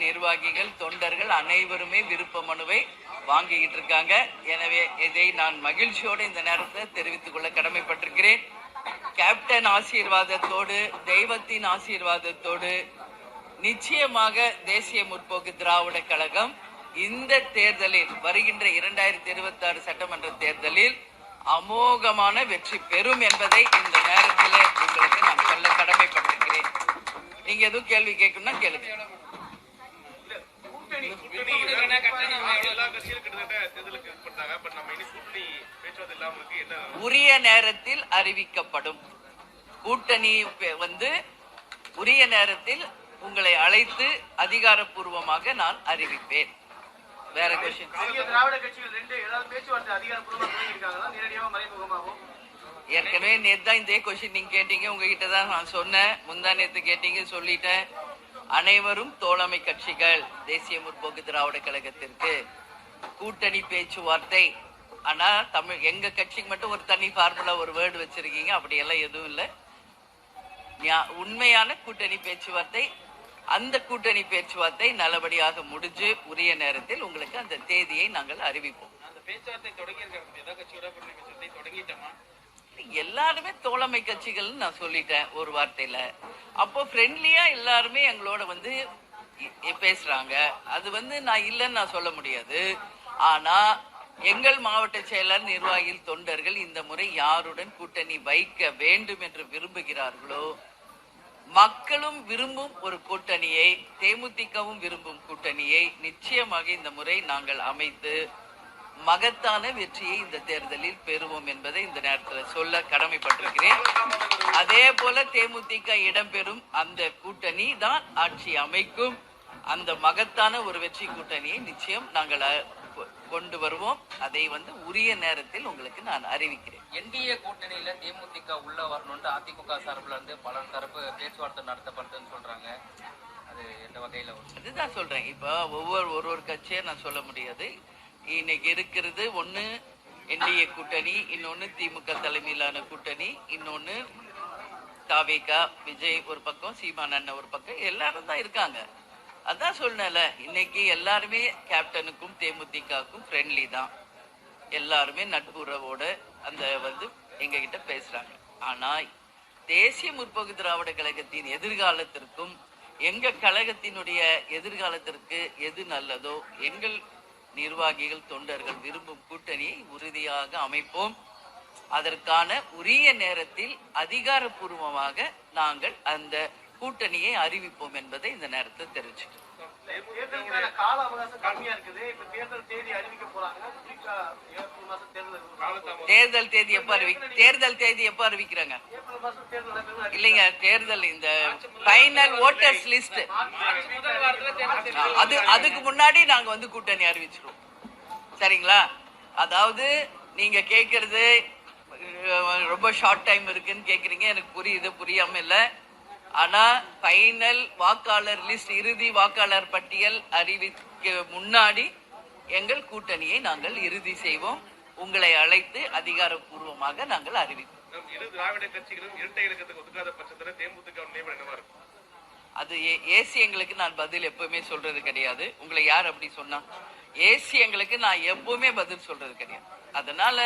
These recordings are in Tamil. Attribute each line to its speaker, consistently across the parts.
Speaker 1: நிர்வாகிகள், தொண்டர்கள் அனைவருமே விருப்ப மனுவை வாங்கிக்கிட்டு இருக்காங்க. எனவே இதை நான் மகிழ்ச்சியோடு இந்த நேரத்தில் தெரிவித்துக் கொள்ள கடமைப்பட்டிருக்கிறேன். கேப்டன் ஆசீர்வாதத்தோடு, தெய்வத்தின் ஆசீர்வாதத்தோடு நிச்சயமாக தேசிய முற்போக்கு திராவிட கழகம் இந்த தேர்தலில், வருகின்ற 2026 சட்டமன்ற தேர்தலில் அமோகமான வெற்றி பெறும் என்பதை இந்த நேரத்தில் உங்களுக்கு நான் சொல்ல கடமைப்பட்டிருக்கிறேன். நீங்க எதுவும் கேள்வி கேட்கணும்னா கேளுங்க. உரிய நேரத்தில் அறிவிக்கப்படும். கூட்டணி உரிய நேரத்தில் உங்களை அழைத்து அதிகாரப்பூர்வமாக நான் அறிவிப்பேன். வேற கொஸ்டின்? ஏற்கனவே நேற்று தான் இதே கொஸ்டின் நீங்க கேட்டீங்க. உங்ககிட்ட தான் நான் சொன்னேன். முந்தா நேற்று கேட்டீங்க, சொல்லிட்டேன். அனைவரும் தோழமை கட்சிகள் தேசிய முற்போக்கு திராவிட கழகத்திற்கு கூட்டணி பேச்சுவார்த்தை. ஆனா எங்க கட்சிக்கு மட்டும் ஒரு தனி ஃபார்முலா, ஒரு வேர்டு வச்சிருக்கீங்க. அப்படியெல்லாம் எதுவும் இல்லை. உண்மையான கூட்டணி பேச்சுவார்த்தை. அந்த கூட்டணி பேச்சுவார்த்தை நல்லபடியாக முடிஞ்சு உரிய நேரத்தில் உங்களுக்கு அந்த தேதியை நாங்கள் அறிவிப்போம். எல்லாருமே தோழமை கட்சிகள் நான் சொல்லிட்டேன் ஒரு வார்த்தையில. அப்போ ஃப்ரெண்ட்லியா எல்லாருமே எங்களோட பேசுறாங்க. அது நான் இல்லைன்னு நான் சொல்ல முடியாது. ஆனா எங்கள் மாவட்ட செயலர், நிர்வாகிகள், தொண்டர்கள் இந்த முறை யாருடன் கூட்டணி வைக்க வேண்டும் என்று விரும்புகிறார்களோ, மக்களும் விரும்பும் ஒரு கூட்டணியை, தேமுதிகவும் விரும்பும் கூட்டணியை நிச்சயமாக இந்த முறை நாங்கள் அமைத்து மகத்தான வெற்றியை இந்த தேர்தலில் பெறுவோம் என்பதை இந்த நேரத்தில் சொல்ல கடமைப்பட்டிருக்கிறேன். அதே போல தேமுதிக இடம்பெறும் அந்த கூட்டணி தான் ஆட்சி அமைக்கும். அந்த மகத்தான ஒரு வெற்றி கூட்டணியை நிச்சயம் நாங்கள் கொண்டு வருவோம். அதை உரிய நேரத்தில் உங்களுக்கு நான் அறிவிக்கிறேன்.
Speaker 2: என்டிஏ கூட்டணியில தேமுதிக உள்ள வரணும்னு அதிமுக சார்பில் பல தரப்பு பேச்சுவார்த்தை நடத்தப்படுதுன்னு சொல்றாங்க. அது எந்த வகையில?
Speaker 1: அதுதான் சொல்றேன். இப்ப ஒரு கட்சியை நான் சொல்ல முடியாது. இன்னைக்கு இருக்கிறது ஒண்ணு என்டிஏ கூட்டணி, இன்னொன்னு திமுக தலைமையிலான கூட்டணி, இன்னொன்னு தாவேகா, விஜய் ஒரு பக்கம், சீமான் அண்ணன் ஒரு பக்கம், எல்லாரும் தான் இருக்காங்க. அதான் சொன்னல, இன்னைக்கு எல்லாருமே கேப்டனுக்கும் தேமுதிகவுக்கும் ஃப்ரெண்ட்லி தான். எல்லாருமே நட்புறவோட எங்க கிட்ட பேசுறாங்க. ஆனா தேசிய முற்போக்கு திராவிட கழகத்தின் எதிர்காலத்திற்கும் எங்க கழகத்தினுடைய எதிர்காலத்திற்கு எது நல்லதோ, எங்கள் நிர்வாகிகள், தொண்டர்கள் விரும்பும் கூட்டணியை உறுதியாக அமைப்போம். அதற்கான உரிய நேரத்தில் அதிகாரப்பூர்வமாக நாங்கள் அந்த கூட்டணியை அறிவிப்போம் என்பதை இந்த நேரத்தில் தெரிவிச்சுக்கிறோம். தேர்தல் தேதி எப்ப அறிவிக்கிறாங்க? இல்லைங்க, தேர்தல் இந்த ஃபைனல் ஓட்டர்ஸ் லிஸ்ட் அதுக்கு முன்னாடி நாங்க கூட்டணி அறிவிச்சிருவோம். சரிங்களா? அதாவது நீங்க கேட்கறது ரொம்ப ஷார்ட் டைம் இருக்குன்னு கேக்குறீங்க. எனக்கு புரியுது, புரியாம இல்ல. ஆனா ஃபைனல் வாக்காளர் லிஸ்ட், இறுதி வாக்காளர் பட்டியல் அறிவிக்க முன்னாடி எங்கள் கூட்டணியை நாங்கள் இறுதி செய்வோம். உங்களை அழைத்து அதிகாரப்பூர்வமாக நாங்கள் அறிவிப்போம். அது ஏசி எங்களுக்கு நான் பதில் எப்பவுமே சொல்றது கிடையாது. உங்களை யார் அப்படி சொன்னா? ஏசி எங்களுக்கு நான் எப்பவுமே பதில் சொல்றது கிடையாது. அதனால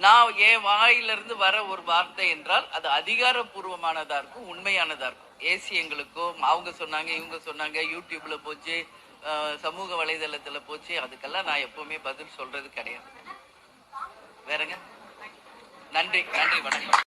Speaker 1: நான் என் வாயிலிருந்து வர ஒரு வார்த்தை என்றால் அது அதிகாரப்பூர்வமானதா இருக்கும், உண்மையானதா இருக்கும். ஏசி எங்களுக்கோ அவங்க சொன்னாங்க, இவங்க சொன்னாங்க, யூடியூப்ல போச்சு, சமூக வலைதளத்துல போச்சு, அதுக்கெல்லாம் நான் எப்பவுமே பதில் சொல்றது கிடையாது. வேறங்க. நன்றி, வணக்கம்.